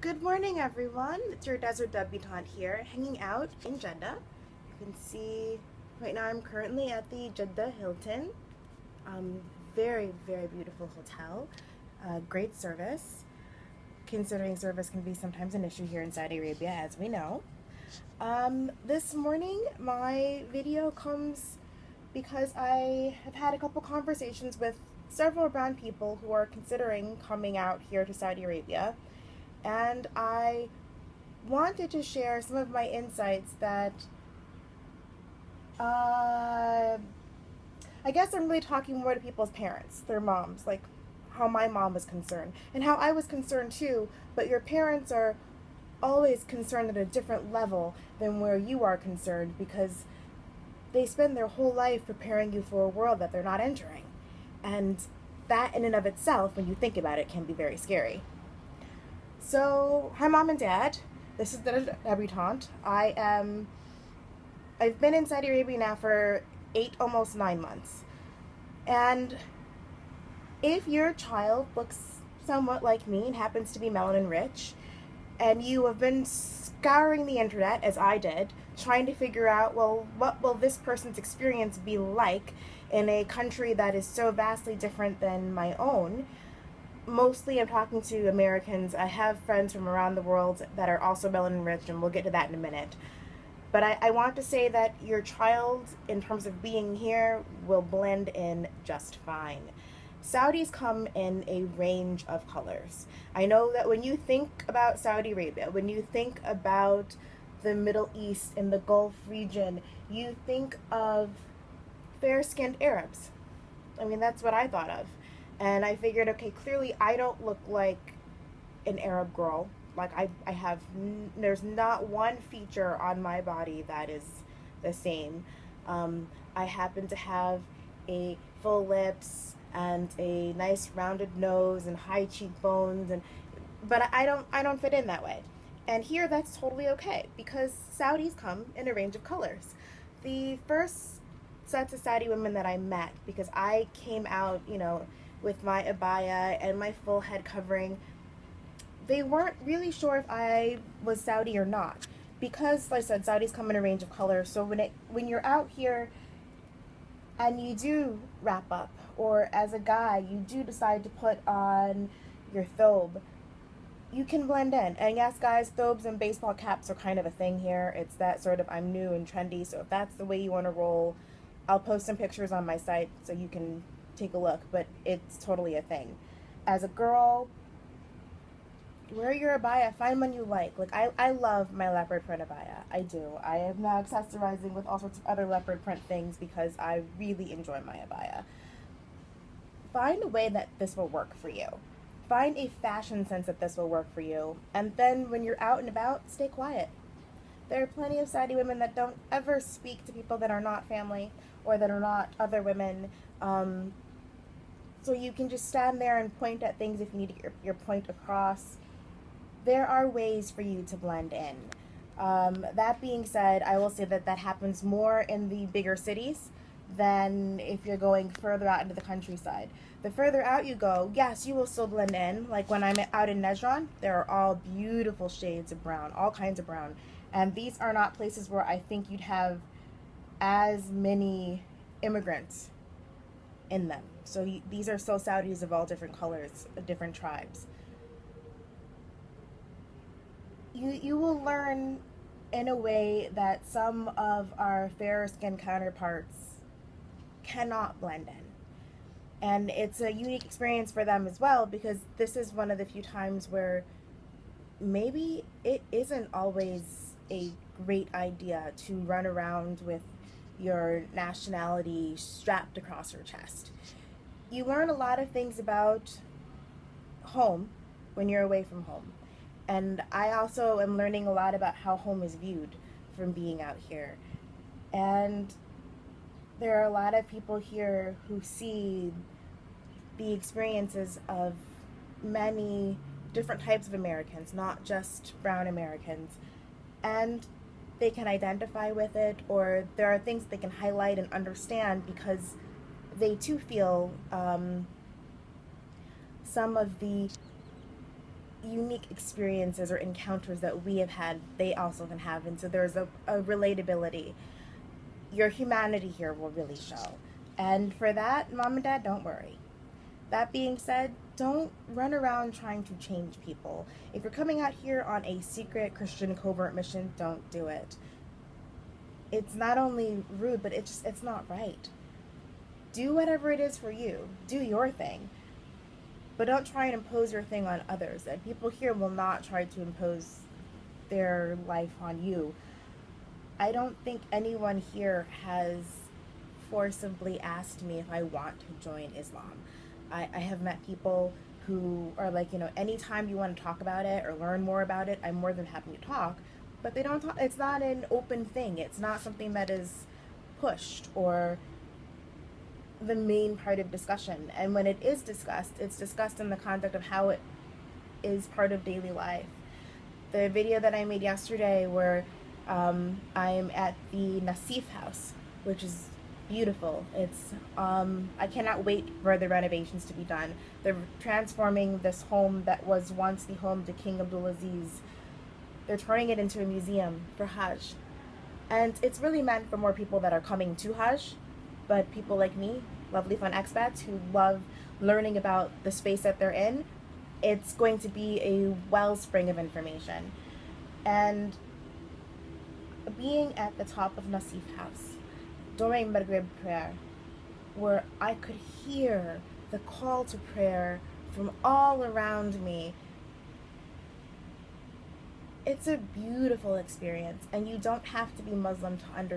Good morning, everyone. It's your desert debutante here, hanging out in Jeddah. You can see right now I'm currently at the Jeddah Hilton. Very, very beautiful hotel. Great service, considering service can be sometimes an issue here in Saudi Arabia, as we know. This morning, my video comes because I have had a couple conversations with several brown people who are considering coming out here to Saudi Arabia, and I wanted to share some of my insights that I guess I'm really talking more to people's parents, their moms, like how my mom was concerned and how I was concerned too, but your parents are always concerned at a different level than where you are concerned because they spend their whole life preparing you for a world that they're not entering. And that in and of itself, when you think about it, can be very scary. So, hi mom and dad. This is the debutante. I've been in Saudi Arabia now for 8, almost 9 months. And if your child looks somewhat like me and happens to be melanin rich, and you have been scouring the internet, as I did, trying to figure out, well, what will this person's experience be like in a country that is so vastly different than my own. Mostly I'm talking to Americans. I have friends from around the world that are also melanin rich, and we'll get to that in a minute. But I want to say that your child, in terms of being here, will blend in just fine. Saudis come in a range of colors. I know that when you think about Saudi Arabia, when you think about the Middle East and the Gulf region, you think of fair-skinned Arabs. I mean, that's what I thought of. And I figured, okay, clearly I don't look like an Arab girl. Like there's not one feature on my body that is the same. I happen to have a full lips and a nice rounded nose and high cheekbones, but I don't fit in that way. And here that's totally okay because Saudis come in a range of colors. The first sets of Saudi women that I met, because I came out, with my abaya and my full head covering, they weren't really sure if I was Saudi or not. Because, like I said, Saudis come in a range of colors, so when you're out here and you do wrap up, or as a guy, you do decide to put on your thobe, you can blend in. And yes, guys, thobes and baseball caps are kind of a thing here. It's that sort of I'm new and trendy, so if that's the way you want to roll, I'll post some pictures on my site so you can take a look, but it's totally a thing. As a girl, wear your abaya, find one you like. Like, I love my leopard print abaya. I do. I am now accessorizing with all sorts of other leopard print things because I really enjoy my abaya. Find a way that this will work for you. Find a fashion sense that this will work for you. And then when you're out and about, stay quiet. There are plenty of Saudi women that don't ever speak to people that are not family or that are not other women. So you can just stand there and point at things if you need to get your point across. There are ways for you to blend in. That being said, I will say that happens more in the bigger cities than if you're going further out into the countryside. The further out you go, yes, you will still blend in. Like when I'm out in Najran, there are all beautiful shades of brown, all kinds of brown. And these are not places where I think you'd have as many immigrants in them. So these are still Saudis of all different colors, different tribes. You will learn in a way that some of our fairer skinned counterparts cannot blend in. And it's a unique experience for them as well, because this is one of the few times where maybe it isn't always a great idea to run around with your nationality strapped across your chest. You learn a lot of things about home when you're away from home. And I also am learning a lot about how home is viewed from being out here. And there are a lot of people here who see the experiences of many different types of Americans, not just brown Americans. And they can identify with it, or there are things they can highlight and understand because they too feel some of the unique experiences or encounters that we have had, they also can have. And so there's a relatability. Your humanity here will really show. And for that, mom and dad, don't worry. That being said, don't run around trying to change people. If you're coming out here on a secret Christian covert mission, don't do it. It's not only rude, but it's not right. Do whatever it is for you. Do your thing. But don't try and impose your thing on others. And people here will not try to impose their life on you. I don't think anyone here has forcibly asked me if I want to join Islam. I have met people who are like, anytime you want to talk about it or learn more about it, I'm more than happy to talk. But they don't talk, it's not an open thing. It's not something that is pushed or the main part of discussion. And when it is discussed, it's discussed in the context of how it is part of daily life. The video that I made yesterday where I'm at the Nasif house, which is beautiful. It's I cannot wait for the renovations to be done. They're transforming this home that was once the home to King Abdulaziz. They're turning it into a museum for Hajj. And it's really meant for more people that are coming to Hajj, but people like me, lovely fun expats who love learning about the space that they're in, it's going to be a wellspring of information. And being at the top of Nasif House during Maghrib prayer, where I could hear the call to prayer from all around me, it's a beautiful experience. And you don't have to be Muslim to understand